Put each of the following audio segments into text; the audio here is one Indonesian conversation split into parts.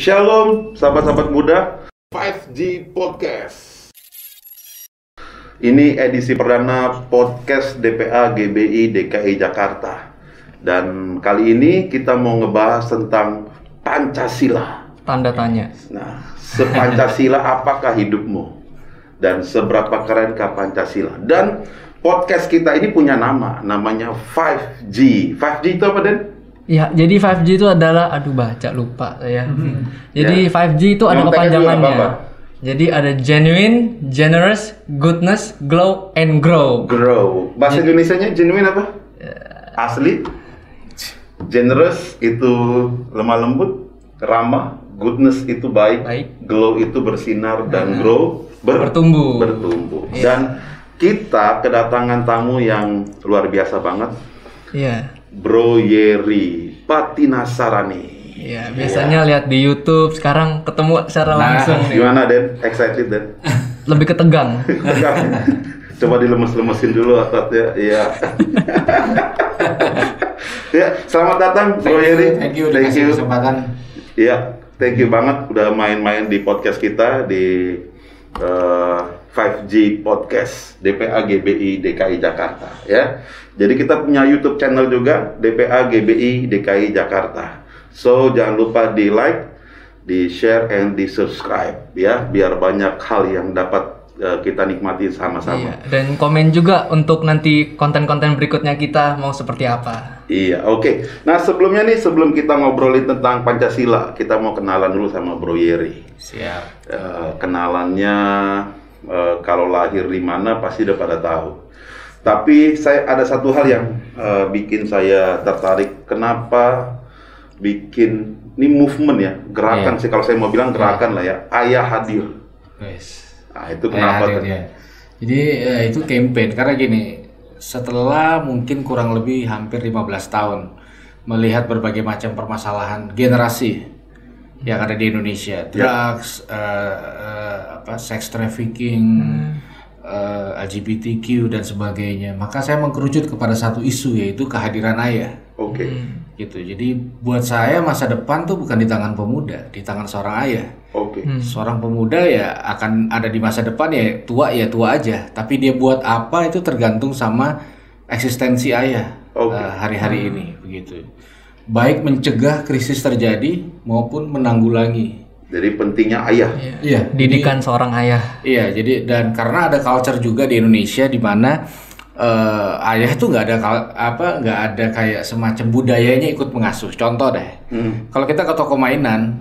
Shalom, sahabat-sahabat muda 5G Podcast. Ini edisi perdana podcast DPA GBI DKI Jakarta. Dan kali ini kita mau ngebahas tentang Pancasila. Tanda tanya. Nah, se-Pancasila apakah hidupmu? Dan seberapa kerenkah Pancasila? Dan podcast kita ini punya nama, namanya 5G. 5G itu apa, Den? Ya, jadi 5G itu adalah, baca lupa saya. Jadi 5G itu ada Nyontek kepanjangannya. juga, Jadi ada genuine, generous, goodness, glow, and grow. Grow. Bahasa Indonesianya genuine apa? Asli. Generous itu lemah lembut, ramah. Goodness itu baik. Glow itu bersinar dan grow bertumbuh. Yeah. Dan kita kedatangan tamu yang luar biasa banget. Iya. Bro Yeri Patinasarani. Iya, biasanya lihat di YouTube, sekarang ketemu secara langsung. Gimana, Den? Excited, Den? Lebih ketegang. Coba dilemes-lemesin dulu ototnya. Iya. Ya, selamat datang Bro Yeri. Thank you udah kasih kesempatan. Iya, thank you banget udah main-main di podcast kita di 5G Podcast DPA GBI DKI Jakarta ya. Jadi kita punya YouTube channel juga DPA GBI DKI Jakarta. So jangan lupa di like, di share, and di subscribe ya, biar banyak hal yang dapat kita nikmati sama-sama. Iya, dan komen juga untuk nanti konten-konten berikutnya kita mau seperti apa. Iya, oke. Nah sebelum kita ngobrolin tentang Pancasila, kita mau kenalan dulu sama Bro Yeri. Siap. Kenalannya kalau lahir di mana pasti udah pada tahu. Tapi ada satu hal yang bikin saya tertarik. Kenapa bikin ini movement ya, gerakan sih kalau saya mau bilang gerakan lah ya. Ayah hadir. Yes. Nah itu kenapa? Jadi itu campaign karena gini. Setelah mungkin kurang lebih hampir 15 tahun melihat berbagai macam permasalahan generasi yang ada di Indonesia, drugs, sex trafficking, LGBTQ dan sebagainya, maka saya mengkerucut kepada satu isu, yaitu kehadiran ayah. Oke. Gitu. Jadi buat saya masa depan tuh bukan di tangan pemuda, di tangan seorang ayah. Oke. Seorang pemuda ya akan ada di masa depan ya tua aja, tapi dia buat apa itu tergantung sama eksistensi ayah hari-hari ini begitu. Baik mencegah krisis terjadi maupun menanggulangi. Jadi pentingnya ayah. Iya, Didikan seorang ayah. Iya, jadi dan karena ada culture juga di Indonesia di mana ayah tuh nggak ada kayak semacam budayanya ikut mengasuh. Contoh deh, kalau kita ke toko mainan,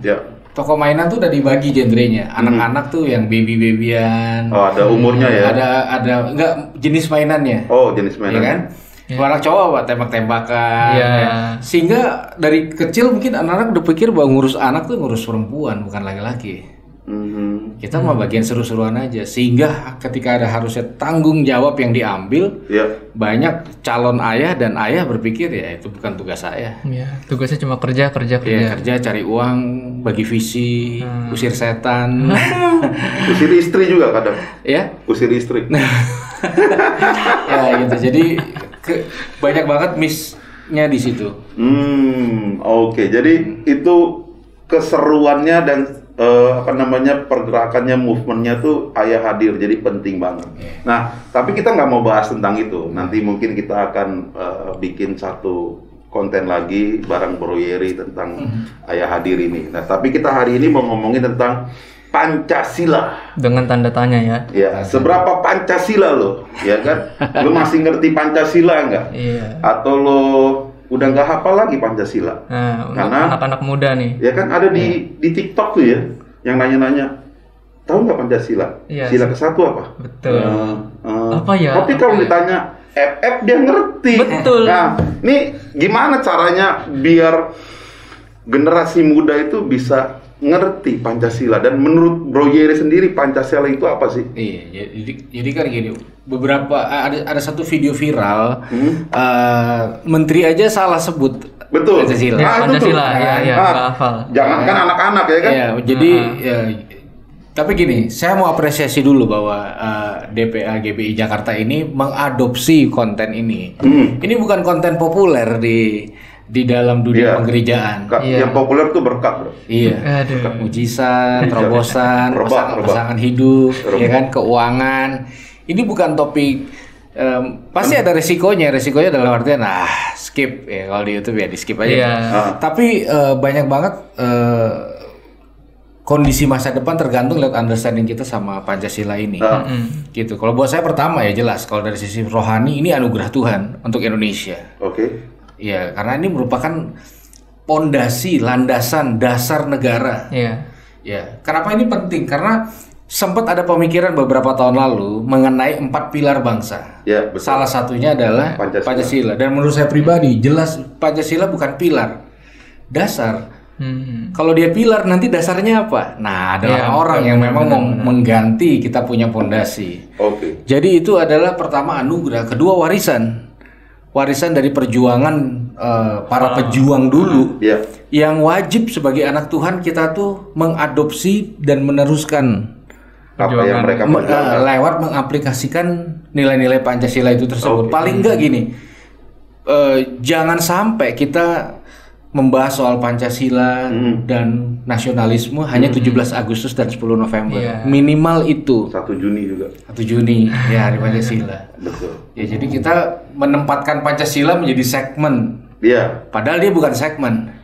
toko mainan tuh udah dibagi genrenya. Anak-anak tuh yang baby-babyan. Oh, ada umurnya ya? Ada nggak jenis mainannya? Oh, jenis mainan. Ya kan? Kalau anak cowok apa tembak-tembakan. Ya. Sehingga dari kecil mungkin anak-anak udah pikir bahwa ngurus anak tuh ngurus perempuan bukan laki-laki. Kita mah bagian seru-seruan aja, sehingga ketika ada harusnya tanggung jawab yang diambil, banyak calon ayah dan ayah berpikir ya itu bukan tugas saya. Ya, tugasnya cuma kerja. Ya, kerja cari uang, bagi visi, usir setan. Usir istri juga kadang. Ya, usir istri. Ya gitu. Jadi banyak banget miss-nya di situ. Oke. Jadi itu keseruannya dan pergerakannya, movementnya tuh ayah hadir, jadi penting banget. Nah, tapi kita nggak mau bahas tentang itu. Nanti mungkin kita akan bikin satu konten lagi bareng Bro Yeri tentang ayah hadir ini. Nah, tapi kita hari ini mau ngomongin tentang Pancasila. Dengan tanda tanya ya. Ya, seberapa Pancasila lo? Ya kan? Lo masih ngerti Pancasila nggak? Iya. Atau lo udah nggak hafal lagi Pancasila? Nah, karena anak-anak muda nih. Ya kan ada di TikTok tuh ya, yang nanya-nanya, tahu nggak Pancasila? Iya, Sila ke-1 apa? Betul. Apa ya? Tapi kalau ditanya FF dia ngerti. Betul. Nah, ini gimana caranya biar generasi muda itu bisa ngerti Pancasila, dan menurut Bro Yeri sendiri Pancasila itu apa sih? Iya, jadi kan gini, beberapa ada satu video viral, menteri aja salah sebut. Betul. Pancasila. Pancasila, ya, hafal. Jangankan anak-anak ya kan? Iya, jadi tapi gini, saya mau apresiasi dulu bahwa DPA GBI Jakarta ini mengadopsi konten ini. Ini bukan konten populer di di dalam dunia penggerejaan. Yang populer tuh berkat, bro. Iya. Berkat mujizat, terobosan, pasangan hidup, ya kan, keuangan. Ini bukan topik. Pasti ada resikonya dalam artian skip ya, kalau di YouTube ya di skip aja. Tapi banyak banget kondisi masa depan tergantung lihat understanding kita sama Pancasila ini. Gitu. Kalau buat saya pertama ya jelas kalau dari sisi rohani ini anugerah Tuhan untuk Indonesia. Ya, karena ini merupakan pondasi, landasan, dasar negara. Ya, kenapa ini penting? Karena sempat ada pemikiran beberapa tahun lalu mengenai 4 pilar bangsa. Salah satunya adalah Pancasila. Dan menurut saya pribadi, jelas Pancasila bukan pilar, dasar. Kalau dia pilar, nanti dasarnya apa? Nah, ada orang yang memang mau mengganti kita punya pondasi. Jadi itu adalah pertama anugerah, kedua warisan dari perjuangan para pejuang dulu, yang wajib sebagai anak Tuhan kita tuh mengadopsi dan meneruskan apa yang mereka lewat mengaplikasikan nilai-nilai Pancasila itu tersebut. Paling enggak gini, jangan sampai kita membahas soal Pancasila dan nasionalisme hanya 17 Agustus dan 10 November. Minimal itu. 1 Juni juga. 1 Juni ya hari Pancasila. Betul. Ya, jadi kita menempatkan Pancasila menjadi segmen. Padahal dia bukan segmen.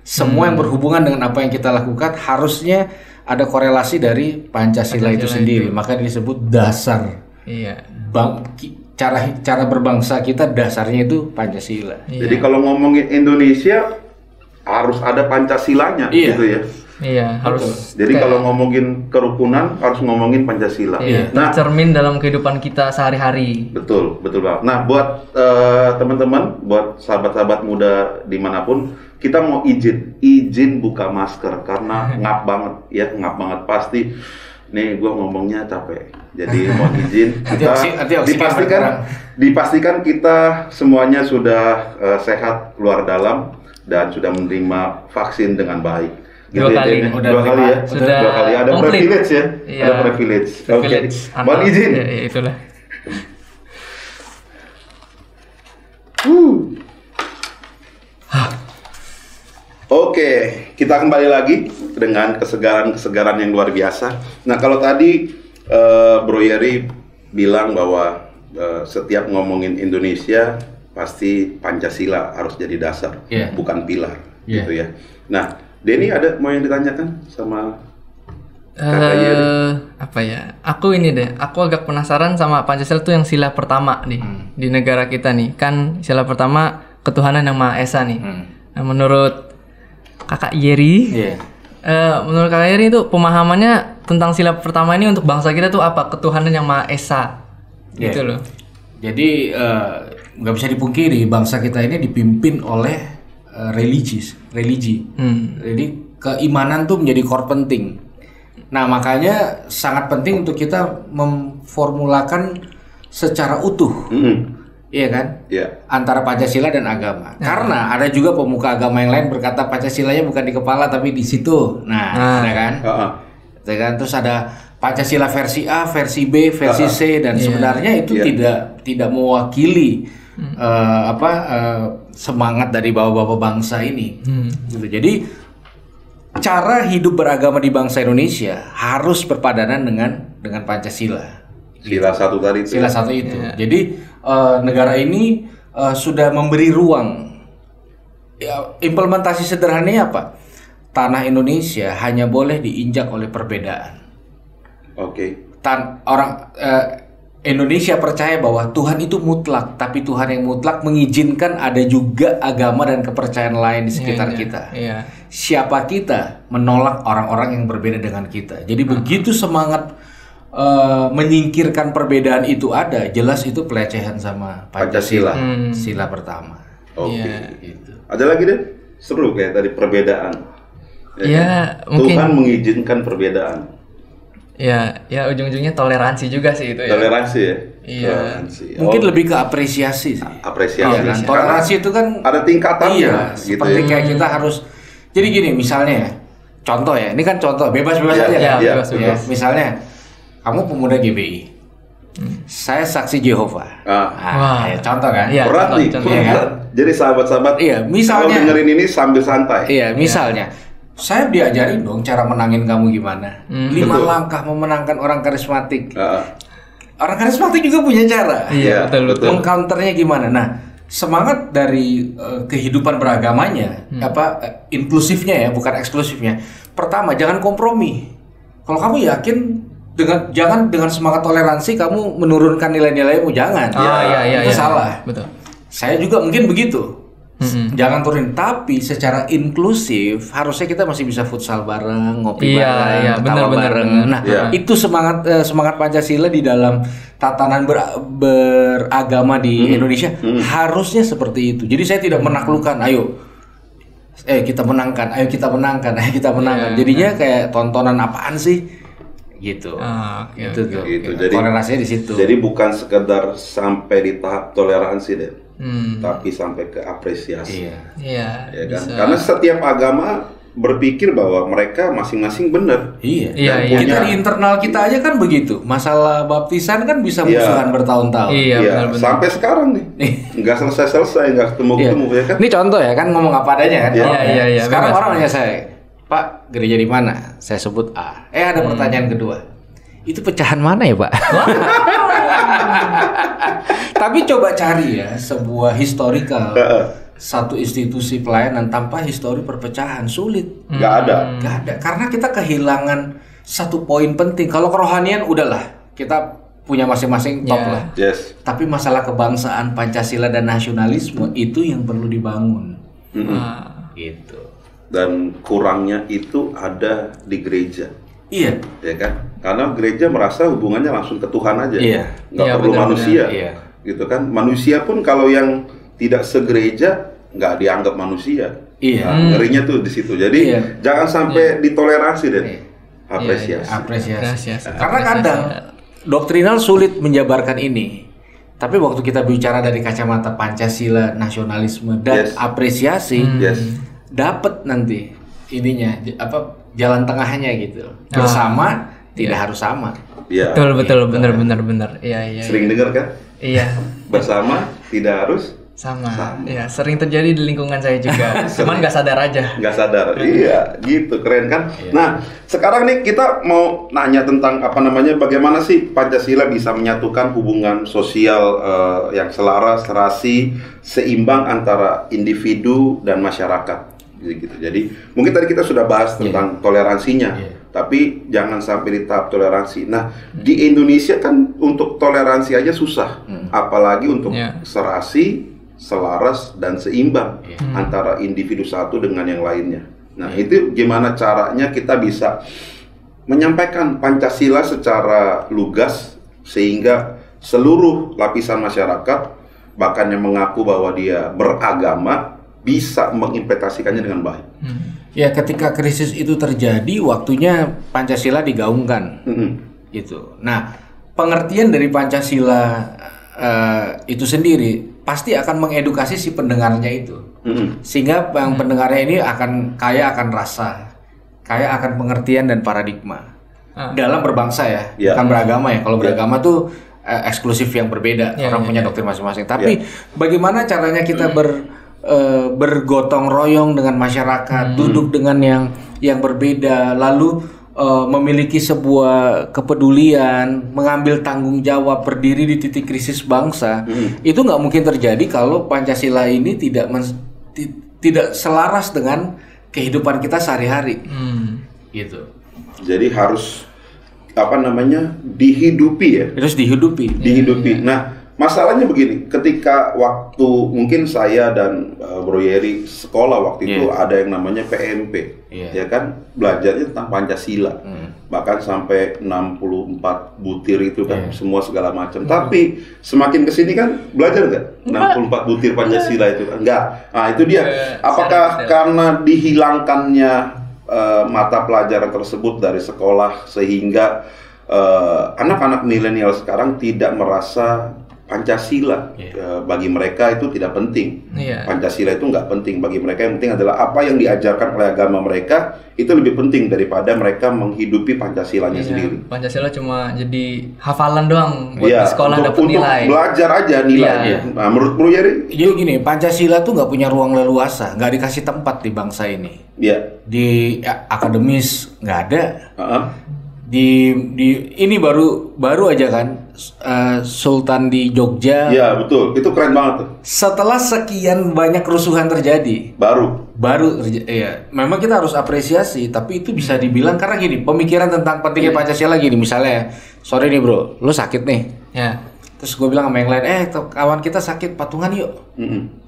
Semua yang berhubungan dengan apa yang kita lakukan harusnya ada korelasi dari Pancasila itu sendiri. Maka disebut dasar. Cara berbangsa kita dasarnya itu Pancasila. Jadi kalau ngomongin Indonesia harus ada Pancasilanya, gitu ya. Harus. Jadi kalau ngomongin kerukunan harus ngomongin Pancasila. Nah, cermin dalam kehidupan kita sehari-hari. Betul banget. Nah, buat teman-teman, buat sahabat-sahabat muda dimanapun, kita mau izin buka masker karena ngap banget pasti. Nih, gue ngomongnya capek. Jadi mau izin kita dipastikan kita semuanya sudah sehat keluar dalam dan sudah menerima vaksin dengan baik. Dua kali ya. Dua kali ada privilege ya. Ada privilege. Oke. Mohon izin. Itulah. Oke, kita kembali lagi dengan kesegaran yang luar biasa. Nah, kalau tadi Bro Yeri bilang bahwa setiap ngomongin Indonesia pasti Pancasila harus jadi dasar, bukan pilar, gitu ya. Nah, Denny ada mau yang ditanyakan sama Kakak Yeri? Apa ya? Aku agak penasaran sama Pancasila tuh yang sila pertama nih di negara kita nih. Kan sila pertama ketuhanan yang Maha Esa nih. Nah, menurut Kakak Yeri, menurut Kakak Yeri itu pemahamannya tentang sila pertama ini untuk bangsa kita tuh apa? Ketuhanan yang Maha Esa, gitu loh. Jadi nggak bisa dipungkiri bangsa kita ini dipimpin oleh religi. Jadi keimanan tuh menjadi core penting. Nah, makanya sangat penting untuk kita memformulakan secara utuh. Iya kan? Antara Pancasila dan agama. Karena ada juga pemuka agama yang lain berkata Pancasilanya bukan di kepala tapi di situ. Nah, ada kan? Terus ada Pancasila versi A, versi B, versi C, dan sebenarnya itu tidak mewakili semangat dari bapak-bapak bangsa ini. Gitu. Jadi cara hidup beragama di bangsa Indonesia harus berpadanan dengan Pancasila. Sila satu tadi itu. Sila satu itu. Jadi negara ini sudah memberi ruang. Implementasi sederhananya apa? Tanah Indonesia hanya boleh diinjak oleh perbedaan. Indonesia percaya bahwa Tuhan itu mutlak, tapi Tuhan yang mutlak mengizinkan ada juga agama dan kepercayaan lain di sekitar kita. Siapa kita menolak orang-orang yang berbeda dengan kita? Jadi begitu semangat menyingkirkan perbedaan itu ada, jelas itu pelecehan sama Pancasila. Sila pertama. Gitu. Ada lagi deh, seru kayak tadi perbedaan. Mungkin Tuhan mengizinkan perbedaan. Ya ujung-ujungnya toleransi juga sih itu ya. Toleransi ya. Toleransi. Mungkin lebih ke apresiasi sih. Apresiasi. Kan? Toleransi itu kan ada tingkatannya. Gitu seperti kayak kita harus. Jadi gini misalnya, contoh ya, ini kan contoh bebas-bebas aja. Bebas. Misalnya, kamu pemuda GBI, Saya saksi Jehovah. Wah. Ya, contoh kan? Iya, Berat nih. contoh. Iya kan? Jadi sahabat-sahabat, Iya, kalau misalnya dengerin ini sambil santai. Iya, misalnya saya diajarin dong cara menangin kamu gimana. 5 Betul. langkah memenangkan orang karismatik. Ah, Orang karismatik juga punya cara. Iya, betul. Mengcounternya gimana? Nah, semangat dari kehidupan beragamanya, inklusifnya ya, bukan eksklusifnya. Pertama, jangan kompromi. Kalau kamu yakin jangan dengan semangat toleransi kamu menurunkan nilai-nilaimu, jangan. Iya, Itu salah. Betul. Saya juga mungkin begitu. Jangan turunin, tapi secara inklusif harusnya kita masih bisa futsal bareng, ngopi Iya, bareng, iya, ketawa benar, bareng. benar. Nah, Iya. itu semangat Pancasila di dalam tatanan beragama di Indonesia harusnya seperti itu. Jadi saya tidak menaklukkan, ayo kita menangkan, ayo kita menangkan. Iya, Jadinya kayak tontonan apaan sih? Gitu. Oke, Itu tuh. Gitu. Jadi Toleransinya di situ. Jadi bukan sekedar sampai di tahap toleransi deh, tapi sampai ke apresiasi. Iya. Iya, Ya kan? bisa. Karena setiap agama berpikir bahwa mereka masing-masing benar. Iya. Iya, Dan iya. kita di internal kita aja kan begitu. Masalah baptisan kan bisa Iya. musuhan bertahun-tahun. Iya, benar-benar. sampai sekarang nih, nggak selesai, nggak ketemu-ketemu ya kan? Ini contoh ya kan ngomong apa adanya kan. Iya, iya, Sekarang bebas. orang nanya saya, Pak, gereja di mana? Saya sebut A. Ada pertanyaan kedua. Itu pecahan mana ya, Pak? Tapi coba cari ya sebuah historical satu institusi pelayanan tanpa histori perpecahan sulit. Nggak ada. Nggak ada. Karena kita kehilangan satu poin penting. Kalau kerohanian udahlah, kita punya masing-masing top Iya. lah. Yes. Tapi masalah kebangsaan, Pancasila dan nasionalisme itu yang perlu dibangun. Gitu. Dan kurangnya itu ada di gereja. Iya. Ya kan? Karena gereja merasa hubungannya langsung ke Tuhan aja, Iya. nggak Iya, perlu benar-benar. manusia, Iya. gitu kan? Manusia pun kalau yang tidak segereja nggak dianggap manusia. Iya. Nah, ngerinya tuh di situ. Jadi Iya. jangan sampai ditoleransi deh, Iya. apresiasi. Apresiasi. Apresiasi. Karena kadang doktrinal sulit menjabarkan ini. Tapi waktu kita bicara dari kacamata Pancasila, nasionalisme dan Yes. apresiasi, Yes. dapat nanti ininya jalan tengahnya gitu. Bersama tidak harus sama. Iya. Betul, benar. Iya. Sering dengar kan? Iya, Bersama tidak harus sama. Iya, sering terjadi di lingkungan saya juga. Cuman nggak sadar aja. nggak sadar. Iya, gitu keren kan? Nah, sekarang nih kita mau nanya tentang bagaimana sih Pancasila bisa menyatukan hubungan sosial yang selaras, serasi, seimbang antara individu dan masyarakat. Gitu. Jadi mungkin tadi kita sudah bahas tentang toleransinya, tapi jangan sampai di tahap toleransi. Nah, di Indonesia kan untuk toleransi aja susah, apalagi untuk serasi, selaras dan seimbang antara individu satu dengan yang lainnya. Nah, itu gimana caranya kita bisa menyampaikan Pancasila secara lugas sehingga seluruh lapisan masyarakat, bahkan yang mengaku bahwa dia beragama, bisa mengimplementasikannya dengan baik. Ya, ketika krisis itu terjadi, waktunya Pancasila digaungkan. Gitu. Nah, pengertian dari Pancasila itu sendiri pasti akan mengedukasi si pendengarnya itu, sehingga yang pendengarnya ini akan kaya akan rasa, kaya akan pengertian dan paradigma dalam berbangsa ya, bukan beragama ya. Kalau beragama tuh eksklusif yang berbeda, orang punya doktrin masing-masing. Tapi bagaimana caranya kita bergotong royong dengan masyarakat, duduk dengan yang berbeda, lalu memiliki sebuah kepedulian, mengambil tanggung jawab, berdiri di titik krisis bangsa, itu nggak mungkin terjadi kalau Pancasila ini tidak selaras dengan kehidupan kita sehari-hari, gitu. Jadi harus dihidupi ya. Terus dihidupi. Nah, masalahnya begini, ketika waktu mungkin saya dan Bro Yeri sekolah waktu itu ada yang namanya PMP, ya kan, belajarnya tentang Pancasila, bahkan sampai 64 butir itu kan, semua segala macam. Tapi semakin kesini kan belajar nggak 64 butir Pancasila itu kan? Nggak. Nah itu dia. Apakah karena dihilangkannya mata pelajaran tersebut dari sekolah sehingga anak-anak milenial sekarang tidak merasa Pancasila bagi mereka itu tidak penting. Pancasila itu nggak penting bagi mereka. Yang penting adalah apa yang diajarkan oleh agama mereka itu lebih penting daripada mereka menghidupi Pancasilanya sendiri. Pancasila cuma jadi hafalan doang buat di sekolah dapat nilai. Untuk belajar aja nilainya. Nah, menurut Bro Yeri? Jadi gini, Pancasila tuh nggak punya ruang leluasa, nggak dikasih tempat di bangsa ini. Di akademis nggak ada. Di ini baru aja kan Sultan di Jogja. Iya betul, itu keren banget tuh. Setelah sekian banyak kerusuhan terjadi, baru ya. Memang kita harus apresiasi, tapi itu bisa dibilang karena gini, pemikiran tentang pentingnya Pancasila gini, misalnya, sorry nih bro, lu sakit nih. Terus gue bilang sama yang lain, kawan kita sakit, patungan yuk.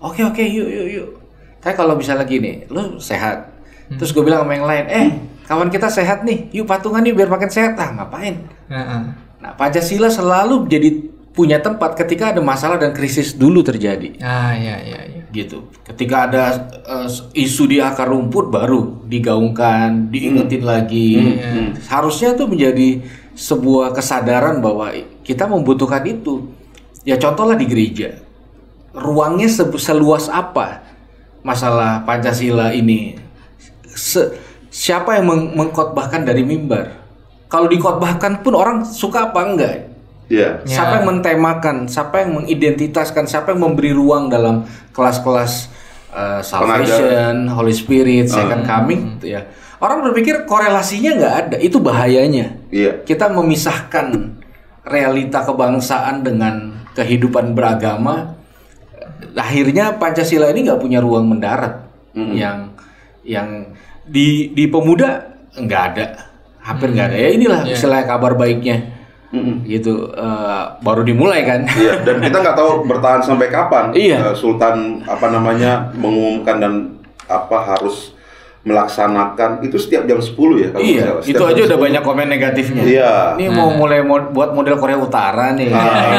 Oke, yuk. Tapi kalau misalnya gini, lu sehat. Terus gue bilang sama yang lain, kawan kita sehat nih, yuk patungan yuk biar makin sehat. Ngapain? Nah, Pancasila selalu jadi punya tempat ketika ada masalah dan krisis dulu terjadi. Iya. Gitu. Ketika ada isu di akar rumput baru digaungkan, diingetin lagi. Harusnya tuh menjadi sebuah kesadaran bahwa kita membutuhkan itu. Ya contohlah di gereja. Ruangnya seluas apa masalah Pancasila ini? Siapa yang mengkhotbahkan dari mimbar? Kalau dikhotbahkan pun orang suka apa enggak? Siapa yang mentemakan? Siapa yang mengidentitaskan? Siapa yang memberi ruang dalam kelas-kelas salvation, Holy Spirit, second coming? Gitu ya. Orang berpikir korelasinya nggak ada. Itu bahayanya. Kita memisahkan realita kebangsaan dengan kehidupan beragama. Akhirnya Pancasila ini nggak punya ruang mendarat yang di pemuda nggak ada, hampir nggak ada. Ya inilah istilahnya kabar baiknya, gitu. Baru dimulai kan. Dan kita nggak tahu bertahan sampai kapan. Sultan mengumumkan dan harus melaksanakan itu setiap jam 10 ya. Kalau itu aja udah banyak komen negatifnya. Ini mau mulai buat model Korea Utara nih.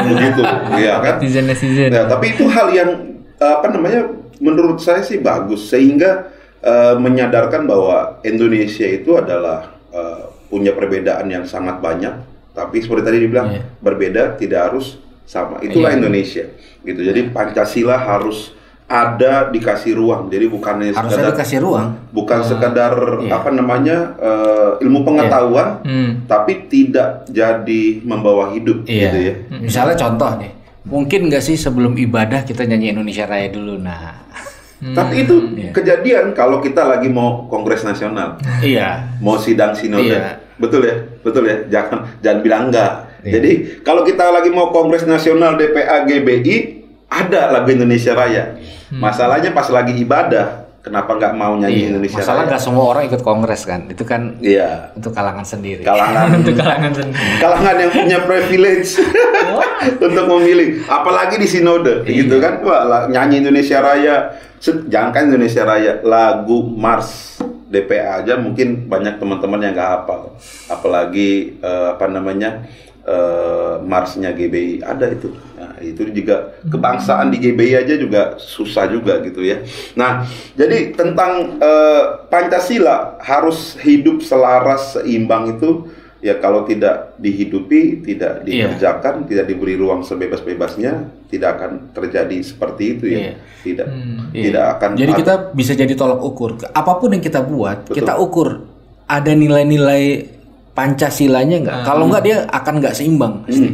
Begitu, kan. Netizen. Tapi itu hal yang menurut saya sih bagus sehingga menyadarkan bahwa Indonesia itu adalah punya perbedaan yang sangat banyak, tapi seperti tadi dibilang berbeda tidak harus sama. Itulah Indonesia, gitu. Jadi Pancasila harus ada, dikasih ruang. Jadi bukan sekadar dikasih ruang, bukan sekadar ilmu pengetahuan, tapi tidak jadi membawa hidup, gitu ya. Misalnya contoh nih, mungkin nggak sih sebelum ibadah kita nyanyi Indonesia Raya dulu, tapi itu kejadian kalau kita lagi mau kongres nasional, mau sidang sinode, betul ya, jangan bilang enggak. Jadi kalau kita lagi mau kongres nasional DPA GBI ada lagu Indonesia Raya. Masalahnya pas lagi ibadah, kenapa nggak mau nyanyi Indonesia Raya? Masalah nggak semua orang ikut kongres kan, itu kan untuk kalangan sendiri. Kalangan yang punya privilege untuk memilih, apalagi di sinode, gitu kan? Wah, nyanyi Indonesia Raya. Jangankan Indonesia Raya, lagu Mars DPA aja mungkin banyak teman-teman yang nggak hafal, apalagi Marsnya GBI ada itu. Nah, itu juga kebangsaan di GBI aja juga susah juga gitu ya. Nah, jadi tentang Pancasila harus hidup selaras, seimbang itu ya, kalau tidak dihidupi, tidak dikerjakan, tidak diberi ruang sebebas-bebasnya, tidak akan terjadi seperti itu ya. Tidak akan. Jadi kita bisa jadi tolak ukur. Apapun yang kita buat, kita ukur ada nilai-nilai Pancasilanya nggak? Kalau nggak dia akan nggak seimbang pasti.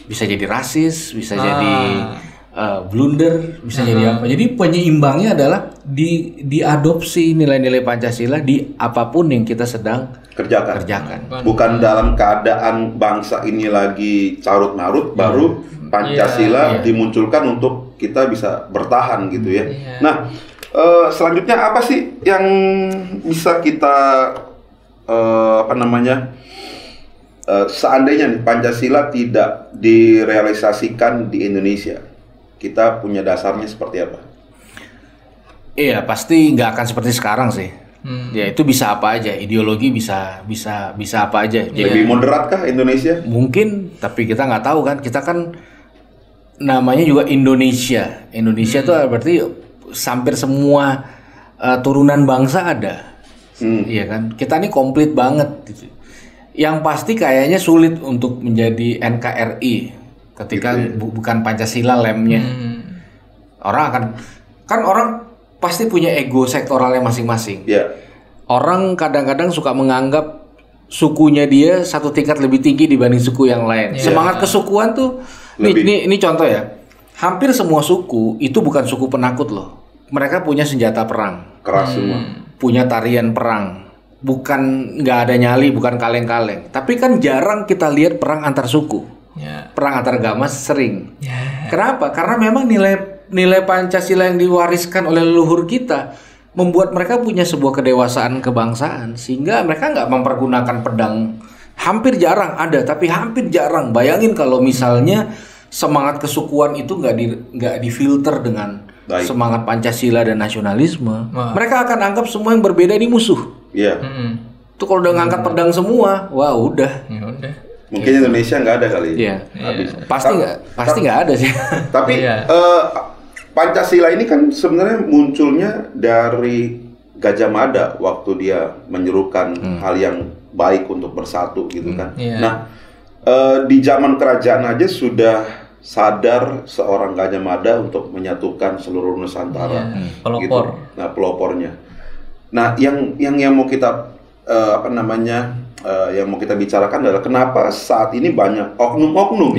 Bisa jadi rasis, bisa jadi blunder, bisa jadi apa. Jadi penyeimbangnya adalah diadopsi nilai-nilai Pancasila di apapun yang kita sedang kerjakan. Bukan dalam keadaan bangsa ini lagi carut marut baru Pancasila dimunculkan untuk kita bisa bertahan gitu ya. Nah, selanjutnya apa sih yang bisa kita seandainya nih Pancasila tidak direalisasikan di Indonesia, kita punya dasarnya seperti apa? Iya, pasti nggak akan seperti sekarang sih. Ya itu bisa apa aja, ideologi bisa apa aja. Lebih moderatkah Indonesia? Mungkin, tapi kita nggak tahu kan. Kita kan namanya juga Indonesia. Indonesia itu berarti hampir semua turunan bangsa ada. Iya kan, kita ini komplit banget gitu. Yang pasti kayaknya sulit untuk menjadi NKRI ketika bukan Pancasila lemnya. Orang pasti punya ego sektoralnya masing-masing. Orang kadang-kadang suka menganggap sukunya dia satu tingkat lebih tinggi dibanding suku yang lain. Semangat kesukuan tuh, ini contoh ya. Hampir semua suku itu bukan suku penakut loh. Mereka punya senjata perang. Keras semua. Punya tarian perang. Bukan nggak ada nyali, bukan kaleng-kaleng. Tapi kan jarang kita lihat perang antar suku. Perang antar agama sering. Kenapa? Karena memang nilai Pancasila yang diwariskan oleh leluhur kita membuat mereka punya sebuah kedewasaan kebangsaan, sehingga mereka nggak mempergunakan pedang. Hampir jarang ada, tapi hampir jarang. Bayangin kalau misalnya semangat kesukuan itu nggak difilter dengan semangat Pancasila dan nasionalisme, mereka akan anggap semua yang berbeda ini musuh. Tuh kalau udah ngangkat pedang semua, wah udah. Mungkin Indonesia nggak ada kali. Pasti nggak ada sih. Tapi Pancasila ini kan sebenarnya munculnya dari Gajah Mada waktu dia menyerukan hal yang baik untuk bersatu gitu kan. Nah, di zaman kerajaan aja sudah sadar seorang Gajah Mada untuk menyatukan seluruh Nusantara. Pelopor. Gitu. Nah, pelopornya. Nah, yang mau kita yang mau kita bicarakan adalah kenapa saat ini banyak oknum-oknum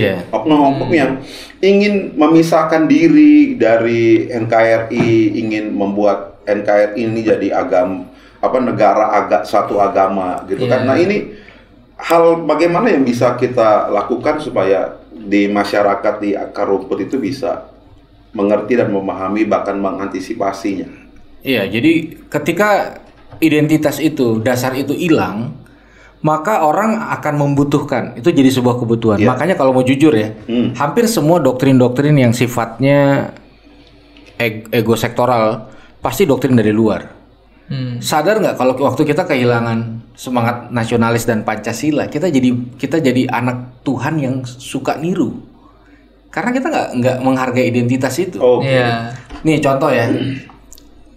yang ingin memisahkan diri dari NKRI, ingin membuat NKRI ini jadi satu agama gitu kan. Nah, ini hal bagaimana yang bisa kita lakukan supaya di masyarakat di akar rumput itu bisa mengerti dan memahami bahkan mengantisipasinya. Iya, jadi ketika identitas itu, dasar itu hilang, maka orang akan membutuhkan, itu jadi sebuah kebutuhan. Makanya kalau mau jujur ya, hampir semua doktrin-doktrin yang sifatnya ego sektoral pasti doktrin dari luar. Sadar nggak kalau waktu kita kehilangan semangat nasionalis dan Pancasila, kita jadi anak Tuhan yang suka niru. Karena kita nggak menghargai identitas itu. Nih contoh ya,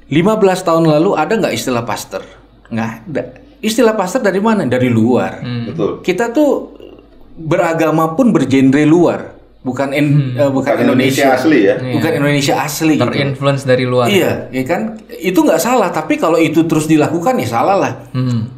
15 tahun lalu ada nggak istilah pastor? Nggak ada. Istilah pastor dari mana? Dari luar. Betul. Kita tuh beragama pun bergenre luar, bukan Indonesia asli ya. Bukan Indonesia asli. Terinfluence dari luar. Iya, ya kan? Itu nggak salah, tapi kalau itu terus dilakukan ya salah lah.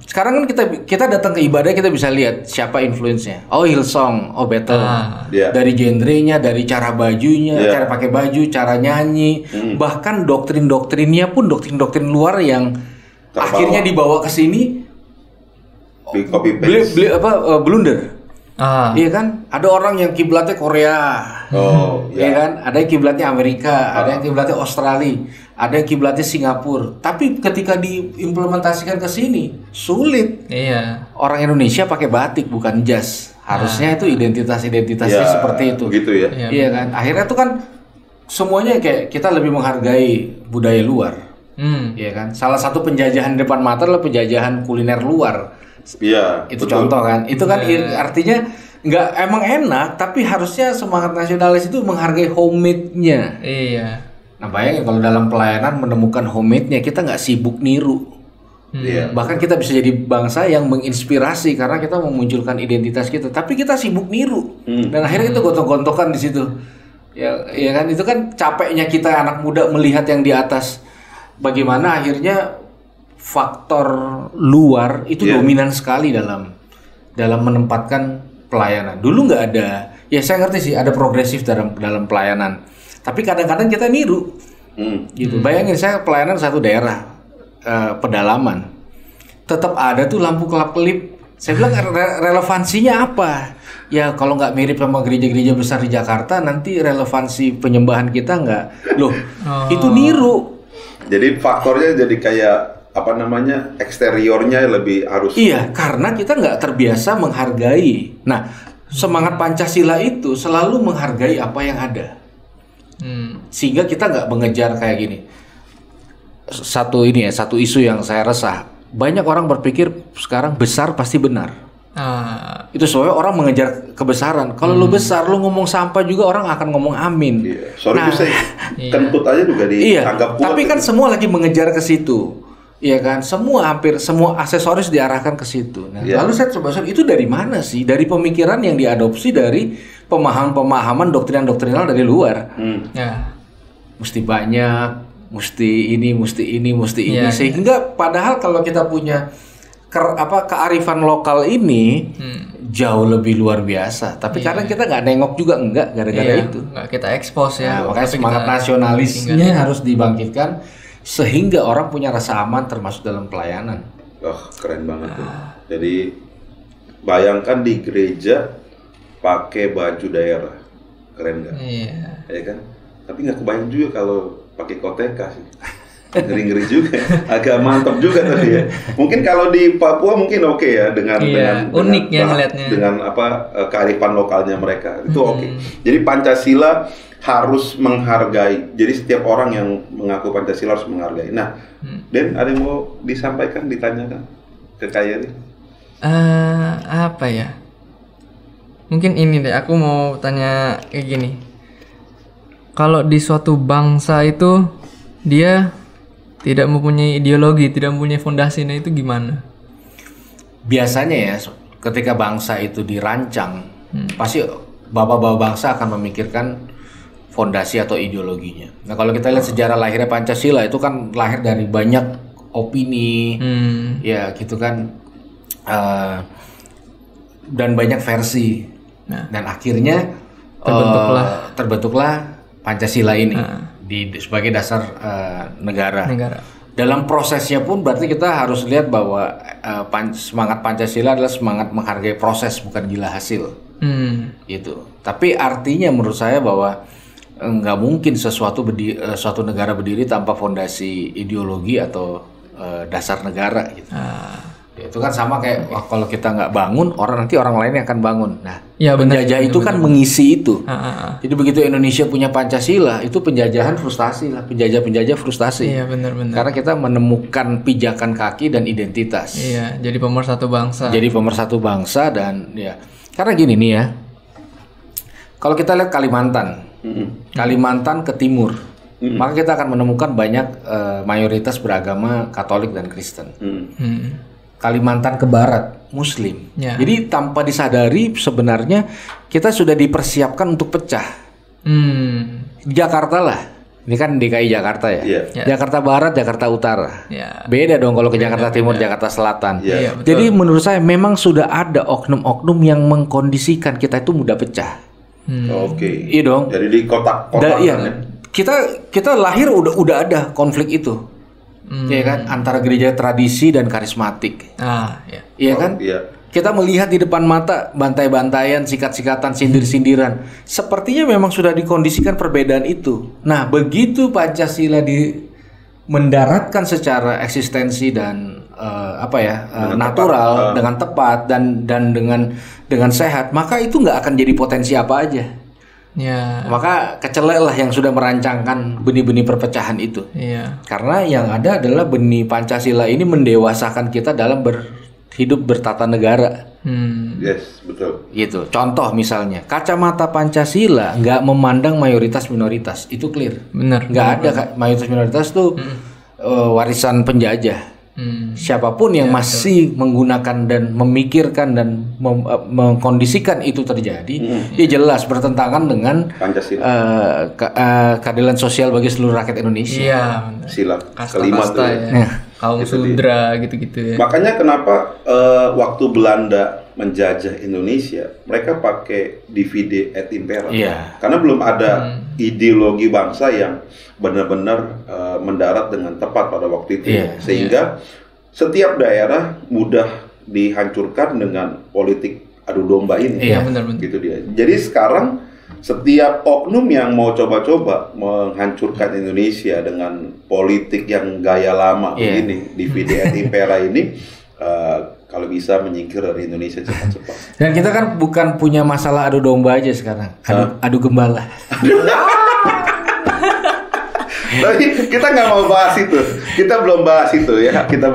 Sekarang kan kita datang ke ibadah, kita bisa lihat siapa influence-nya. Oh, Hillsong, oh Battle. Dari genrenya, dari cara bajunya, cara pakai baju, cara nyanyi, bahkan doktrin-doktrinnya pun doktrin-doktrin luar yang akhirnya dibawa ke sini. Blunder. Iya kan? Ada orang yang kiblatnya Korea. Iya kan? Ada yang kiblatnya Amerika, ada yang kiblatnya Australia, ada yang kiblatnya Singapura. Tapi ketika diimplementasikan ke sini, sulit. Orang Indonesia pakai batik bukan jas. Harusnya itu identitasnya seperti itu. Gitu ya. Iya kan? Akhirnya itu kan semuanya kayak kita lebih menghargai budaya luar. Iya kan? Salah satu penjajahan depan mata adalah penjajahan kuliner luar. Itu betul. Contoh kan, itu kan artinya nggak emang enak, tapi harusnya semangat nasionalis itu menghargai homemade-nya. Nah bayangin kalau dalam pelayanan menemukan homemade-nya, kita nggak sibuk niru. Bahkan kita bisa jadi bangsa yang menginspirasi karena kita memunculkan identitas kita, tapi kita sibuk niru. Dan akhirnya kita gontok-gontokan di situ. Ya kan, itu kan capeknya kita anak muda melihat yang di atas. Bagaimana akhirnya faktor luar itu dominan sekali dalam menempatkan pelayanan. Dulu nggak ada, ya saya ngerti sih ada progresif dalam pelayanan, tapi kadang-kadang kita niru, gitu. Bayangin saya pelayanan satu daerah pedalaman, tetap ada tuh lampu kelap-kelip. Saya bilang relevansinya apa? Ya kalau nggak mirip sama gereja-gereja besar di Jakarta, nanti relevansi penyembahan kita nggak, itu niru. Jadi faktornya jadi kayak eksteriornya lebih harus. Iya, karena kita nggak terbiasa menghargai. Nah, semangat Pancasila itu selalu menghargai apa yang ada. Sehingga kita nggak mengejar kayak gini. Satu isu yang saya resah. Banyak orang berpikir sekarang besar pasti benar. Itu soalnya orang mengejar kebesaran. Kalau lu besar, lu ngomong sampah juga orang akan ngomong amin. Sorry, kentut aja juga dianggap kuat. Tapi kan semua lagi mengejar ke situ. Iya kan, hampir semua aksesoris diarahkan ke situ. Nah, lalu saya coba itu dari mana sih? Dari pemikiran yang diadopsi dari pemahaman doktrinal dari luar. Ya. Mesti banyak, mesti ini, sehingga padahal kalau kita punya kearifan lokal ini jauh lebih luar biasa. Tapi kadang kita nggak nengok juga gara-gara itu. Nggak kita expose ya. Nah, makanya semangat nasionalisnya harus dibangkitkan sehingga orang punya rasa aman termasuk dalam pelayanan. Keren banget tuh. Jadi bayangkan di gereja pakai baju daerah, keren nggak? Iya. Ya kan? Tapi nggak kebayang juga kalau pakai koteka sih. Ngeri-ngeri juga, agak mantap juga tadi ya. Mungkin kalau di Papua mungkin oke ya dengan unik ya ngelihatnya. Dengan kearifan lokalnya mereka itu oke. Jadi Pancasila harus menghargai. Jadi setiap orang yang mengaku Pancasila harus menghargai. Nah, Den, ada yang mau disampaikan, ditanyakan ke Kayeri? Apa ya? Mungkin ini deh, aku mau tanya kayak gini. Kalau di suatu bangsa itu dia tidak mempunyai ideologi, tidak mempunyai fondasinya, itu gimana? Biasanya ya, ketika bangsa itu dirancang, pasti bapak-bapak bangsa akan memikirkan fondasi atau ideologinya. Nah, kalau kita lihat sejarah lahirnya Pancasila itu kan lahir dari banyak opini, ya gitu kan, dan banyak versi. Dan akhirnya terbentuklah Pancasila ini. Sebagai dasar negara. Dalam prosesnya pun berarti kita harus lihat bahwa semangat Pancasila adalah semangat menghargai proses, bukan gila hasil. Gitu. Tapi artinya menurut saya bahwa nggak mungkin suatu negara berdiri tanpa fondasi ideologi atau dasar negara. Gitu. Itu kan sama kayak kalau kita nggak bangun, nanti orang lain yang akan bangun. Nah, penjajah itu kan mengisi itu. Jadi begitu Indonesia punya Pancasila, itu penjajahan frustasi lah, penjajah frustasi. Iya, benar. Karena kita menemukan pijakan kaki dan identitas. Iya, jadi pemersatu bangsa. Dan ya, karena gini nih ya, kalau kita lihat Kalimantan ke timur, maka kita akan menemukan banyak mayoritas beragama Katolik dan Kristen. Kalimantan ke barat Muslim. Jadi tanpa disadari sebenarnya kita sudah dipersiapkan untuk pecah. Jakarta lah, ini kan DKI Jakarta ya. Jakarta Barat, Jakarta Utara. Beda dong kalau ke Jakarta Timur, Jakarta Selatan. Jadi menurut saya memang sudah ada oknum-oknum yang mengkondisikan kita itu mudah pecah. Iya dong. Jadi di kotak-kotak. Kita lahir udah ada konflik itu. Ya kan, antara gereja tradisi dan karismatik. Iya kan? Kita melihat di depan mata bantai-bantaian, sikat-sikatan, sindir-sindiran. Sepertinya memang sudah dikondisikan perbedaan itu. Nah, begitu Pancasila mendaratkan secara eksistensi dan natural, dengan tepat dan dengan sehat, maka itu nggak akan jadi potensi apa aja. Maka kecelek lah yang sudah merancangkan benih-benih perpecahan itu. Karena yang ada adalah benih Pancasila ini mendewasakan kita dalam hidup bertata negara. Yes, betul. Gitu. Contoh misalnya, kacamata Pancasila nggak memandang mayoritas minoritas, itu clear. Benar. Nggak ada mayoritas minoritas tuh warisan penjajah. Siapapun yang masih menggunakan dan memikirkan dan mengkondisikan itu terjadi, dia jelas bertentangan dengan keadilan sosial bagi seluruh rakyat Indonesia. Sila kelima tuh. Kaum Sundra gitu-gitu ya. Makanya kenapa waktu Belanda menjajah Indonesia, mereka pakai divide et impera. Karena belum ada ideologi bangsa yang benar-benar mendarat dengan tepat pada waktu itu. Sehingga setiap daerah mudah dihancurkan dengan politik adu domba ini. Benar. Gitu dia. Jadi sekarang setiap oknum yang mau coba-coba menghancurkan Indonesia dengan politik yang gaya lama begini, divide et impera ini, kalau bisa menyingkir dari Indonesia cepat-cepat. Dan kita kan bukan punya masalah adu domba aja sekarang, adu gembala. Tapi kita nggak mau bahas itu. Kita belum bahas itu ya. Kita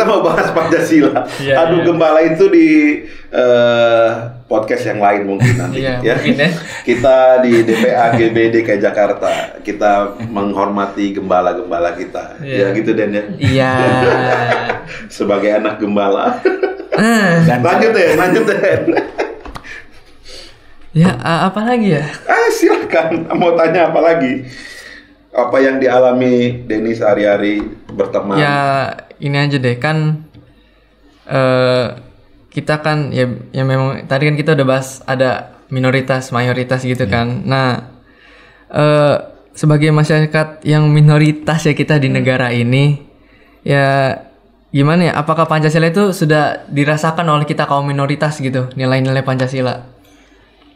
mau bahas Pancasila. Adu gembala itu di podcast yang lain mungkin nanti ya. Mungkin ya. Kita di DPA GBI DKI Jakarta kita menghormati gembala-gembala kita. Ya gitu Den ya. Iya. Sebagai anak gembala. Lanjut Den. Ya, apa lagi ya? Silakan. Mau tanya apa lagi? Apa yang dialami Denny sehari-hari berteman? Ya, ini aja deh kan. Kita kan ya memang tadi kan kita udah bahas ada minoritas, mayoritas gitu kan. Nah, sebagai masyarakat yang minoritas ya kita di negara ini, ya gimana ya? Apakah Pancasila itu sudah dirasakan oleh kita kaum minoritas gitu, nilai-nilai Pancasila?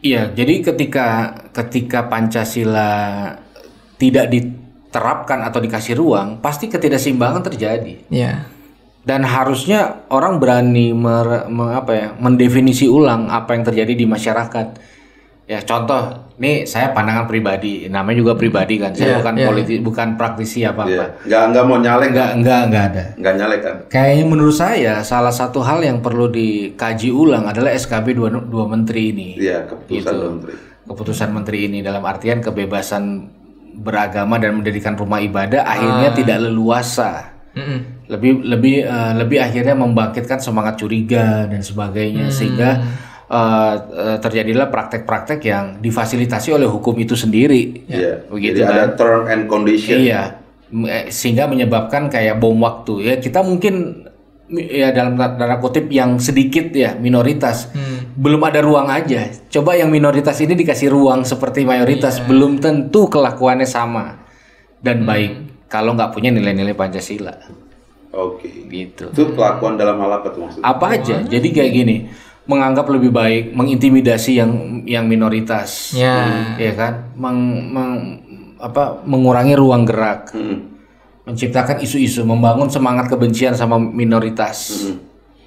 Iya, jadi ketika Pancasila tidak diterapkan atau dikasih ruang, pasti ketidakseimbangan terjadi. Iya. Dan harusnya orang berani mendefinisi ulang apa yang terjadi di masyarakat. Ya, contoh, nih saya pandangan pribadi, namanya juga pribadi kan. Saya bukan praktisi apa-apa. Nggak mau nyalek. Nggak ada. Nggak nyalek kan? Kayaknya menurut saya salah satu hal yang perlu dikaji ulang adalah SKB 2 menteri ini. Iya, keputusan menteri. Keputusan menteri ini dalam artian kebebasan beragama dan mendirikan rumah ibadah akhirnya tidak leluasa. Lebih akhirnya membangkitkan semangat curiga dan sebagainya sehingga terjadilah praktek-praktek yang difasilitasi oleh hukum itu sendiri. Begitu. Jadi ada term and condition. Iya, sehingga menyebabkan kayak bom waktu. Ya kita mungkin ya dalam tanda kutip yang sedikit ya minoritas, belum ada ruang aja. Coba yang minoritas ini dikasih ruang seperti mayoritas, belum tentu kelakuannya sama dan baik kalau nggak punya nilai-nilai Pancasila. Oke. Gitu. Itu kelakuan dalam hal apa tuh maksudnya? Apa aja? Jadi kayak gini. Menganggap lebih baik, mengintimidasi yang minoritas, ya kan, mengurangi ruang gerak, menciptakan isu-isu, membangun semangat kebencian sama minoritas,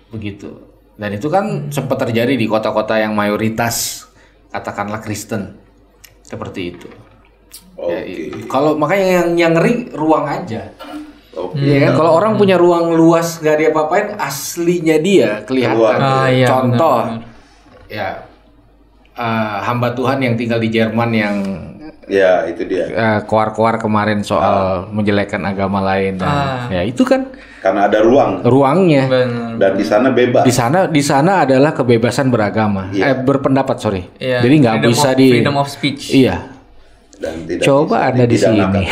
begitu. Dan itu kan sempat terjadi di kota-kota yang mayoritas, katakanlah Kristen, seperti itu. Ya, kalau makanya yang ngeri ruang aja. Ya kan? Kalau orang punya ruang luas gak dia apa-apain, aslinya dia kelihatan. Contoh, ya hamba Tuhan yang tinggal di Jerman yang itu dia. Koar-koar kemarin soal menjelekkan agama lain dan ya itu kan karena ada ruangnya. Dan di sana bebas. Di sana adalah kebebasan beragama, berpendapat Jadi nggak bisa freedom of speech. Iya. Dan tidak coba ada di sini.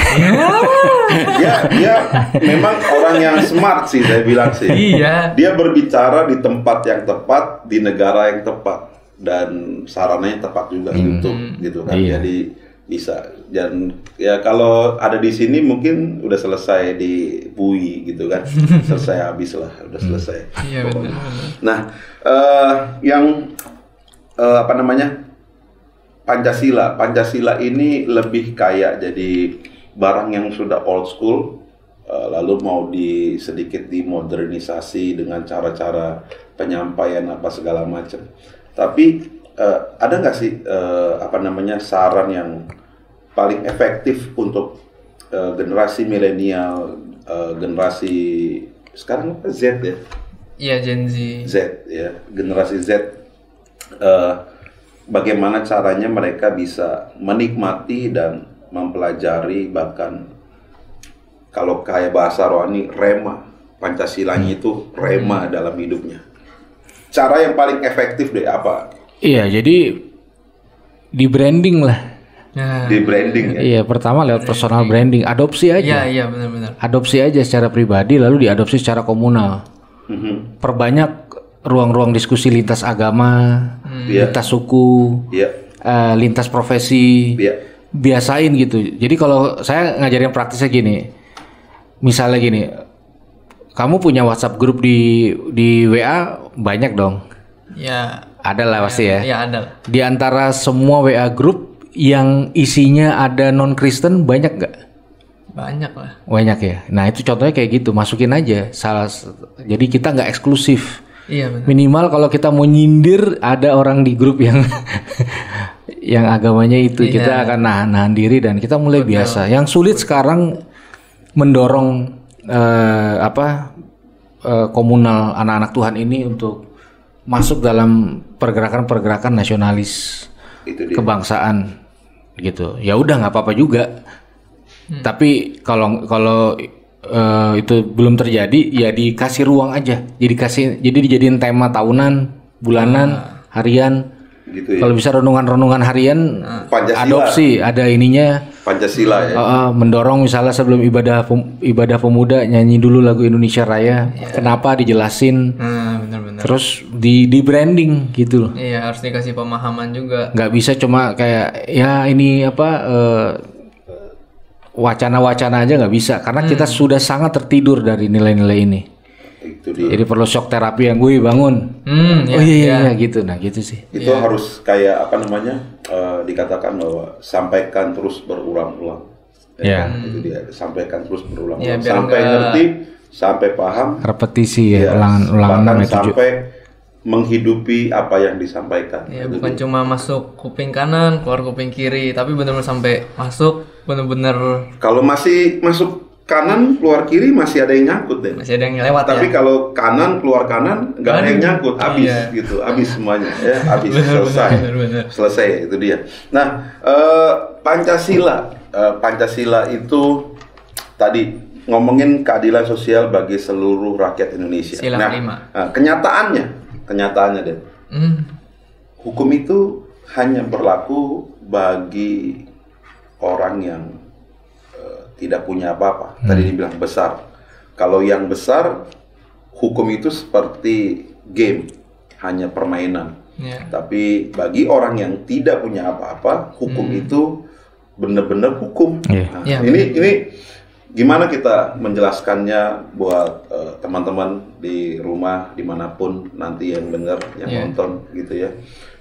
Dia memang orang yang smart sih, saya bilang sih. Iya. Dia berbicara di tempat yang tepat, di negara yang tepat, dan sarananya tepat juga untuk gitu kan. Jadi bisa. Dan ya kalau ada di sini mungkin udah selesai di BUI gitu kan. Selesai habis lah, udah selesai. Iya benar. Nah, yang apa namanya? Pancasila ini lebih kayak jadi barang yang sudah old school, lalu mau sedikit dimodernisasi dengan cara-cara penyampaian apa segala macam. Tapi ada nggak sih saran yang paling efektif untuk generasi milenial, generasi sekarang apa Z ya? Iya, Gen Z. Z ya, generasi Z. Bagaimana caranya mereka bisa menikmati dan mempelajari, bahkan kalau kayak bahasa rohani rema, Pancasilanya itu rema dalam hidupnya. Cara yang paling efektif deh apa? Iya, jadi di branding lah. Di branding ya. Iya, pertama lewat personal branding, adopsi aja. Iya, benar-benar. Adopsi aja secara pribadi, lalu diadopsi secara komunal. Perbanyak ruang-ruang diskusi lintas agama, lintas suku, lintas profesi, biasain gitu. Jadi kalau saya ngajarin praktisnya gini, misalnya gini, kamu punya WhatsApp grup di WA banyak dong? Ya. Ada lah pasti ya. Iya ada. Di antara semua WA grup yang isinya ada non Kristen banyak nggak? Banyak lah. Banyak ya. Nah itu contohnya kayak gitu, masukin aja. Jadi kita nggak eksklusif. Iya benar. Minimal kalau kita mau nyindir ada orang di grup yang yang agamanya itu, kita akan nahan diri dan kita mulai biasa. Yang sulit sekarang mendorong komunal anak-anak Tuhan ini untuk masuk dalam pergerakan-pergerakan nasionalis kebangsaan gitu. Ya udah nggak apa-apa juga. Tapi kalau itu belum terjadi, ya dikasih ruang aja. Jadi dijadiin tema tahunan, bulanan, harian. Gitu ya. Kalau bisa renungan harian, adopsi ada ininya. Pancasila ya. Mendorong misalnya sebelum ibadah pemuda nyanyi dulu lagu Indonesia Raya. Kenapa dijelasin? Benar-benar. Terus di branding gitu loh. Iya, harus dikasih pemahaman juga. Nggak bisa cuma kayak ya ini wacana-wacana aja nggak bisa, karena kita sudah sangat tertidur dari nilai-nilai ini. Itu dia. Jadi perlu shock terapi yang gue bangun. Iya gitu. Nah gitu sih. Itu harus kayak dikatakan bahwa sampaikan terus berulang-ulang. Itu dia, sampaikan terus berulang-ulang sampai ngerti, sampai paham. Repetisi ulangan sampai menghidupi apa yang disampaikan. Ya, bukan cuma masuk kuping kanan, keluar kuping kiri, tapi benar-benar sampai masuk benar-benar. Kalau masih masuk kanan keluar kiri masih ada yang nyangkut deh. Masih ada yang lewat. Tapi kalau kanan keluar kanan nggak ada yang nyangkut, habis gitu, habis semuanya ya, habis selesai itu dia. Nah, Pancasila itu tadi ngomongin keadilan sosial bagi seluruh rakyat Indonesia. Sila 5. Kenyataannya deh. Hukum itu hanya berlaku bagi orang yang tidak punya apa-apa. Tadi dibilang besar. Kalau yang besar, hukum itu seperti game, hanya permainan. Tapi bagi orang yang tidak punya apa-apa, hukum itu benar-benar hukum. Ini gimana kita menjelaskannya buat teman-teman di rumah, dimanapun nanti yang dengar, yang nonton gitu ya,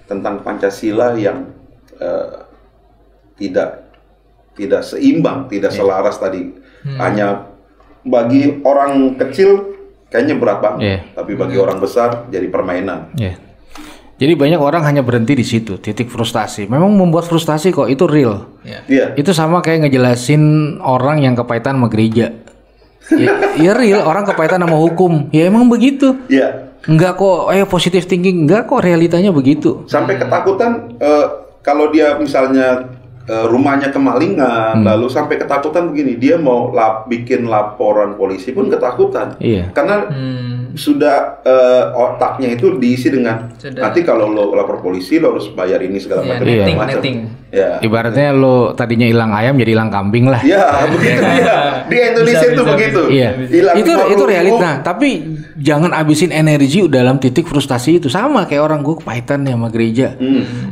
tentang Pancasila yang tidak seimbang, tidak selaras tadi. Hanya bagi orang kecil kayaknya berat banget, tapi bagi orang besar jadi permainan. Jadi banyak orang hanya berhenti di situ, titik frustasi. Memang membuat frustasi kok, itu real. Itu sama kayak ngejelasin orang yang kepahitan sama gereja. Ya real, orang kepahitan sama hukum. Ya emang begitu. Enggak kok, positive thinking, enggak kok, realitanya begitu. Sampai ketakutan kalau dia misalnya rumahnya kemalingan, lalu sampai ketakutan begini, dia mau bikin laporan polisi pun ketakutan, karena sudah otaknya itu diisi dengan nanti kalau lo lapor polisi lo harus bayar ini segala macam. Ibaratnya lo tadinya hilang ayam jadi hilang kambing lah. Begitu dia. Di Indonesia itu begitu. Itu realita. Tapi jangan abisin energi dalam titik frustasi itu. Sama kayak orang gue kepahitan nih sama gereja.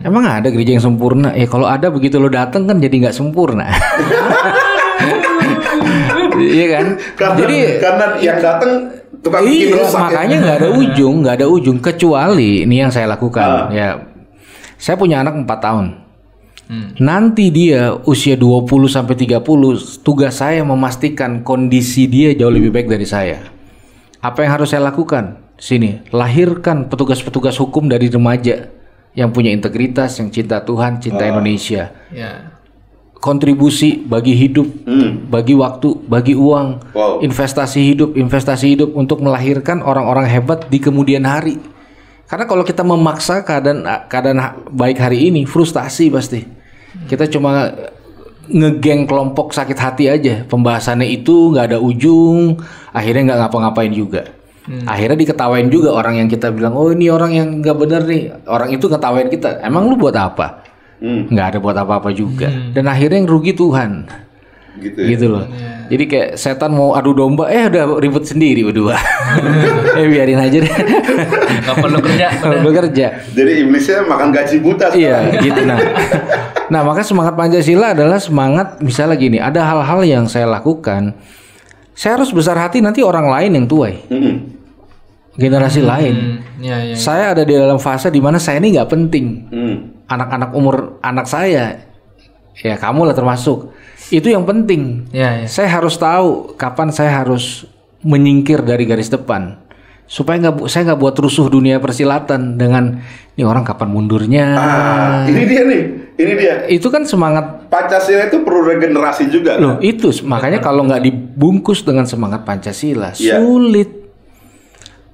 Emang ada gereja yang sempurna? Kalau ada begitu lo datang kan jadi nggak sempurna. Iya kan? Karena yang datang tukang bikin rusak. Makanya nggak ada ujung kecuali ini yang saya lakukan. Saya punya anak 4 tahun. Nanti dia usia 20 sampai 30, tugas saya memastikan kondisi dia jauh lebih baik dari saya. Apa yang harus saya lakukan? Sini, lahirkan petugas-petugas hukum dari remaja yang punya integritas, yang cinta Tuhan, cinta Indonesia. Kontribusi bagi hidup, bagi waktu, bagi uang, investasi hidup untuk melahirkan orang-orang hebat di kemudian hari. Karena kalau kita memaksa keadaan baik hari ini, frustasi pasti. Kita cuma ngegeng kelompok sakit hati aja. Pembahasannya itu nggak ada ujung, akhirnya nggak ngapa-ngapain juga. Akhirnya diketawain juga orang yang kita bilang, oh ini orang yang nggak bener nih. Orang itu ketawain kita. Emang lu buat apa? Nggak ada buat apa-apa juga. Dan akhirnya yang rugi Tuhan. Gitu loh. Jadi kayak setan mau adu domba, udah ribut sendiri berdua. Biarin aja deh. Gak perlu kerja. Jadi iblisnya makan gaji buta. Iya, gitu nah maka semangat Pancasila adalah semangat misalnya gini, ada hal-hal yang saya lakukan, saya harus besar hati nanti orang lain yang tuai. Generasi lain. Saya ada di dalam fase di mana saya ini nggak penting. Anak-anak umur anak saya, ya kamu lah termasuk. Itu yang penting. Saya harus tahu kapan saya harus menyingkir dari garis depan, supaya saya nggak buat rusuh dunia persilatan dengan ini orang kapan mundurnya. Ini dia nih Ini dia. Itu kan semangat Pancasila itu perlu regenerasi juga. Loh, itu makanya kalau nggak dibungkus dengan semangat Pancasila, Iya. sulit.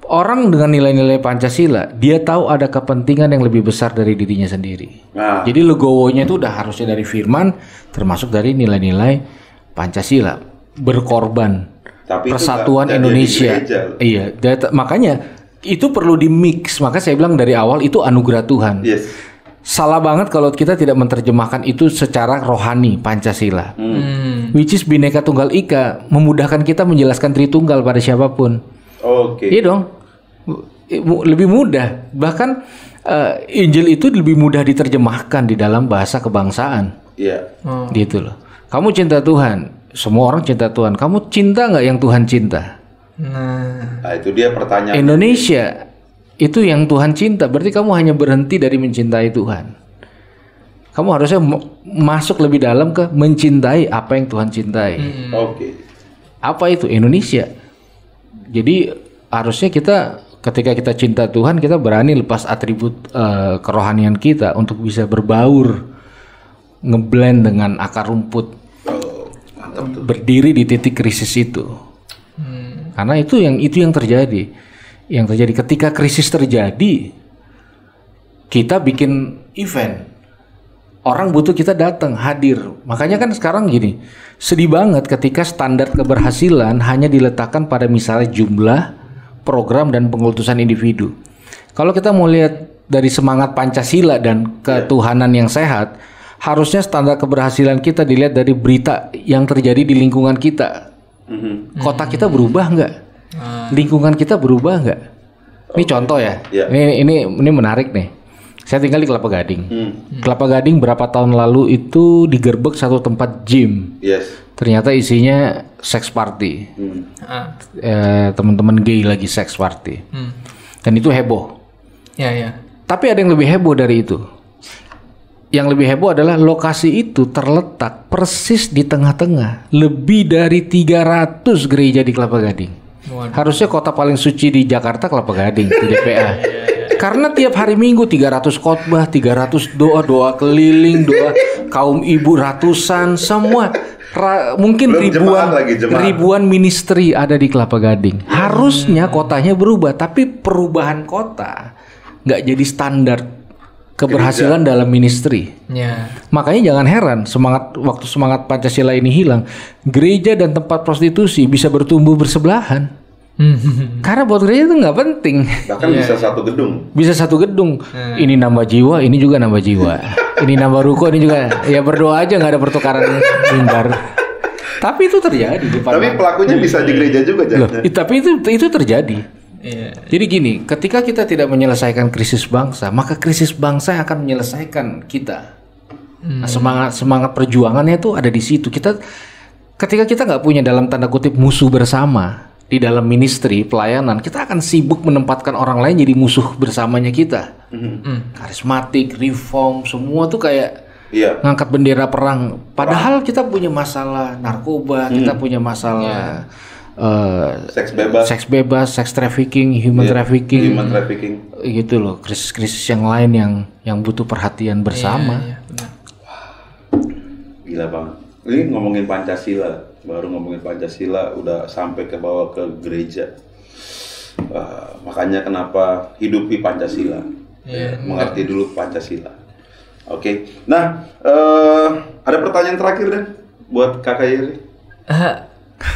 Orang dengan nilai-nilai Pancasila, dia tahu ada kepentingan yang lebih besar dari dirinya sendiri. Nah. Jadi legowonya itu udah harusnya dari firman, termasuk dari nilai-nilai Pancasila, berkorban, Tapi itu persatuan nggak Indonesia. jadi gereja. Iya, makanya itu perlu dimix. Maka saya bilang dari awal itu anugerah Tuhan. Yes. Salah banget kalau kita tidak menerjemahkan itu secara rohani Pancasila. Which is Bhinneka Tunggal Ika, memudahkan kita menjelaskan Tritunggal pada siapapun. Oke. Iya dong, lebih mudah. Bahkan Injil itu lebih mudah diterjemahkan di dalam bahasa kebangsaan. Iya. Gitu loh. Kamu cinta Tuhan, semua orang cinta Tuhan. Kamu cinta nggak yang Tuhan cinta? Nah, itu dia pertanyaan. Indonesia itu yang Tuhan cinta, berarti kamu hanya berhenti dari mencintai Tuhan. Kamu harusnya masuk lebih dalam ke mencintai apa yang Tuhan cintai. Oke. Apa itu? Indonesia. Jadi harusnya kita ketika kita cinta Tuhan, kita berani lepas atribut kerohanian kita untuk bisa berbaur, ngeblend dengan akar rumput, Mantap tuh. berdiri di titik krisis itu. Karena itu yang terjadi. Yang terjadi ketika krisis terjadi, kita bikin event. Orang butuh kita datang, hadir. Makanya kan sekarang gini, sedih banget ketika standar keberhasilan hanya diletakkan pada misalnya jumlah, program, dan pengutusan individu. Kalau kita mau lihat dari semangat Pancasila dan ketuhanan yang sehat, harusnya standar keberhasilan kita dilihat dari berita yang terjadi di lingkungan kita. Kota kita berubah nggak? Lingkungan kita berubah nggak? Ini contoh ya. Yeah. Ini menarik nih. Saya tinggal di Kelapa Gading. Kelapa Gading berapa tahun lalu itu digerebek satu tempat gym. Yes. Ternyata isinya sex party. Teman-teman gay lagi sex party. Dan itu heboh. Ya. Tapi ada yang lebih heboh dari itu. Yang lebih heboh adalah lokasi itu terletak persis di tengah-tengah. Lebih dari 300 gereja di Kelapa Gading. Harusnya kota paling suci di Jakarta Kelapa Gading, di DPA. Karena tiap hari Minggu 300 khotbah, 300 doa keliling, doa kaum ibu ratusan, semua mungkin ribuan ministry ada di Kelapa Gading. Harusnya kotanya berubah, tapi perubahan kota nggak jadi standar keberhasilan dalam ministry. Makanya jangan heran waktu semangat Pancasila ini hilang, gereja dan tempat prostitusi bisa bertumbuh bersebelahan. Karena buat gereja itu nggak penting. Bahkan bisa satu gedung. Bisa satu gedung. Ini nambah jiwa, ini juga nambah jiwa. Ini nambah ruko, ini juga. Ya berdoa aja, nggak ada pertukaran mimbar. Tapi itu terjadi. Tapi pelakunya bisa di gereja juga, jangan. Tapi itu terjadi. Jadi gini, ketika kita tidak menyelesaikan krisis bangsa, maka krisis bangsa akan menyelesaikan kita. Nah, semangat perjuangannya itu ada di situ. Ketika kita nggak punya dalam tanda kutip musuh bersama di dalam ministry pelayanan, kita akan sibuk menempatkan orang lain jadi musuh bersamanya kita. Karismatik, reform, semua tuh kayak ngangkat bendera perang. Padahal kita punya masalah narkoba, kita punya masalah seks bebas, seks trafficking, human trafficking, gitu loh, krisis-krisis yang lain yang butuh perhatian bersama. Gila banget. Ini ngomongin Pancasila. Baru ngomongin Pancasila udah sampai ke bawah ke gereja. Makanya kenapa hidupi Pancasila, mengerti dulu Pancasila. Oke. Nah, ada pertanyaan terakhir deh buat Kakak Yeri.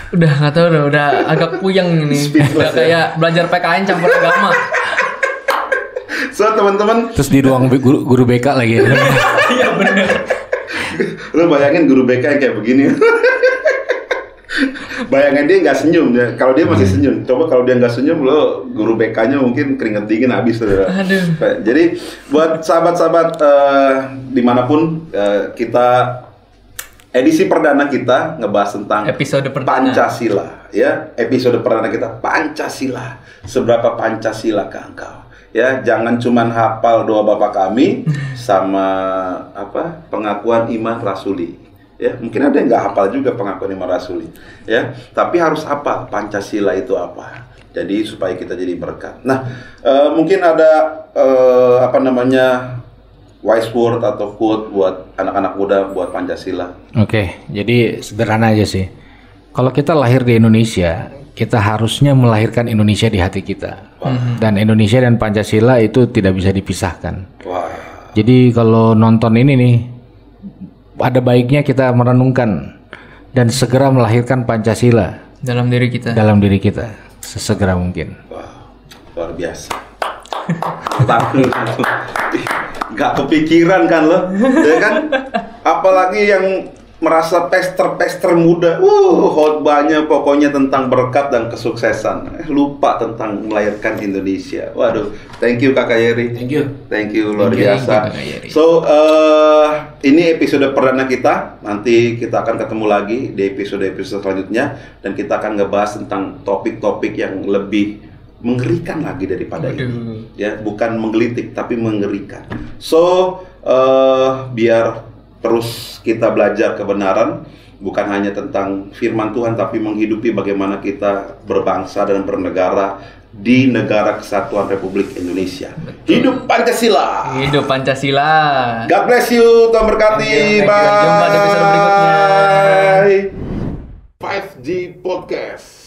Udah nggak tahu, udah agak puyeng ini. Udah kayak belajar PKN campur agama. So teman-teman. Terus di ruang guru BK lagi. Iya bener. Lo bayangin guru BK yang kayak begini. Bayangan dia nggak senyum ya. Kalau dia masih senyum, coba kalau dia nggak senyum, lo guru BK-nya mungkin keringet dingin habis. Aduh. Jadi buat sahabat-sahabat dimanapun kita edisi perdana kita ngebahas tentang episode perdana Pancasila, ya. Episode perdana kita Pancasila. Seberapa Pancasila ke engkau? Ya, jangan cuman hafal doa Bapa kami sama pengakuan iman rasuli. Ya, mungkin ada yang nggak hafal juga pengakuan iman rasuli, ya. Tapi harus hafal Pancasila itu apa. Jadi supaya kita jadi berkat. Nah, mungkin ada wise word atau quote buat anak-anak muda buat Pancasila? Oke, jadi sederhana aja sih. Kalau kita lahir di Indonesia, kita harusnya melahirkan Indonesia di hati kita. Dan Indonesia dan Pancasila itu tidak bisa dipisahkan. Jadi kalau nonton ini nih, ada baiknya kita merenungkan dan segera melahirkan Pancasila dalam diri kita. Sesegera mungkin. Luar biasa. Gak kepikiran kan lo, ya kan? Apalagi yang merasa pester muda, khotbahnya pokoknya tentang berkat dan kesuksesan, lupa tentang melahirkan Indonesia. Waduh, thank you Kakak Yeri. Thank you luar biasa. So ini episode perdana kita. Nanti kita akan ketemu lagi di episode selanjutnya dan kita akan ngebahas tentang topik-topik yang lebih mengerikan lagi daripada ini. Ya, bukan menggelitik tapi mengerikan. So biar terus kita belajar kebenaran, bukan hanya tentang firman Tuhan, tapi menghidupi bagaimana kita berbangsa dan bernegara di negara kesatuan Republik Indonesia. Hidup Pancasila! Hidup Pancasila! God bless you, Tuhan berkati. Bye! Jumpa di episode berikutnya. 5G Podcast.